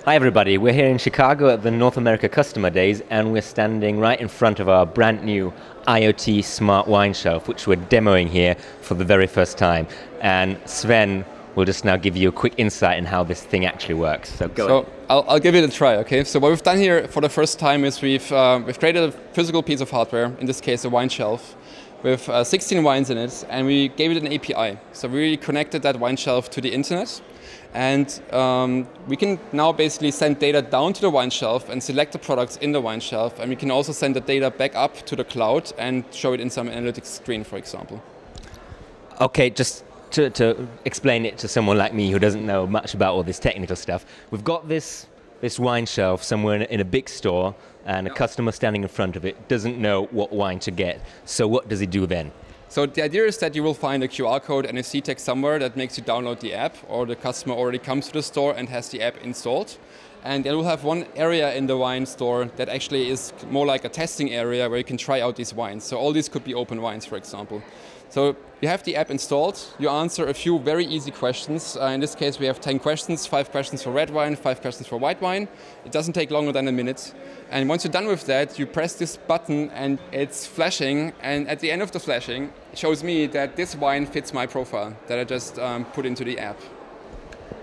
Hi everybody, we're here in Chicago at the North America Customer Days and we're standing right in front of our brand new IoT smart wine shelf, which we're demoing here for the very first time. And Sven will just now give you a quick insight in how this thing actually works. So go ahead. I'll give it a try, okay? So what we've done here for the first time is we've created a physical piece of hardware, in this case a wine shelf, with 16 wines in it, and we gave it an API. So we connected that wine shelf to the internet. And we can now basically send data down to the wine shelf and select the products in the wine shelf. And we can also send the data back up to the cloud and show it in some analytics screen, for example. Okay, just to explain it to someone like me who doesn't know much about all this technical stuff, we've got this wine shelf somewhere in a big store and a customer standing in front of it doesn't know what wine to get. So what does he do then? So the idea is that you will find a QR code and a NFC tag somewhere that makes you download the app, or the customer already comes to the store and has the app installed. And then we'll have one area in the wine store that actually is more like a testing area where you can try out these wines. So all these could be open wines, for example. So you have the app installed, you answer a few very easy questions. In this case we have 10 questions, 5 questions for red wine, 5 questions for white wine. It doesn't take longer than a minute. And once you're done with that, you press this button and it's flashing. And at the end of the flashing, it shows me that this wine fits my profile that I just put into the app.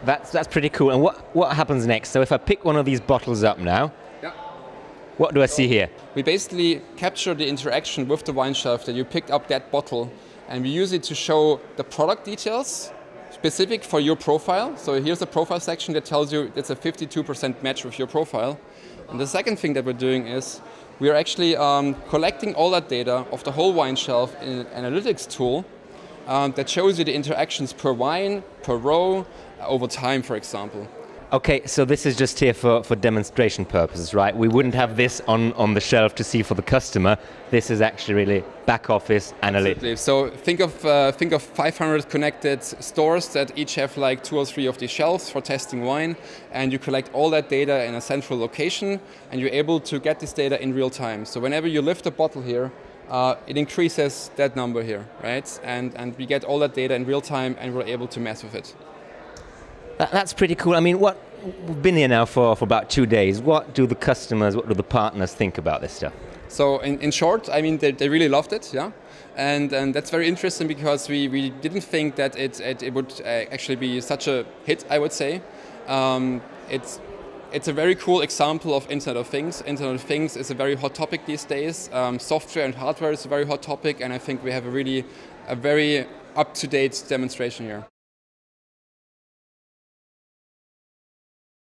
That's pretty cool. And what happens next? So if I pick one of these bottles up now, what do I see here? We basically capture the interaction with the wine shelf that you picked up that bottle, and we use it to show the product details specific for your profile. So here's the profile section that tells you it's a 52% match with your profile. And the second thing that we're doing is we are actually collecting all that data of the whole wine shelf in an analytics tool that shows you the interactions per wine, per row, over time, for example. Okay, so this is just here for demonstration purposes, right? We wouldn't have this on the shelf to see for the customer. This is actually really back office analytics. So think of 500 connected stores that each have like 2 or 3 of these shelves for testing wine, and you collect all that data in a central location, and you're able to get this data in real time. So whenever you lift a bottle here, it increases that number here, right? And we get all that data in real time, and we're able to mess with it. That's pretty cool. I mean, we've been here now for about 2 days. What do the customers, what do the partners think about this stuff? So in short, I mean, they really loved it, yeah? And that's very interesting because we didn't think that it would actually be such a hit, I would say. It's a very cool example of Internet of Things. Internet of Things is a very hot topic these days. Software and hardware is a very hot topic, and I think we have a very up-to-date demonstration here.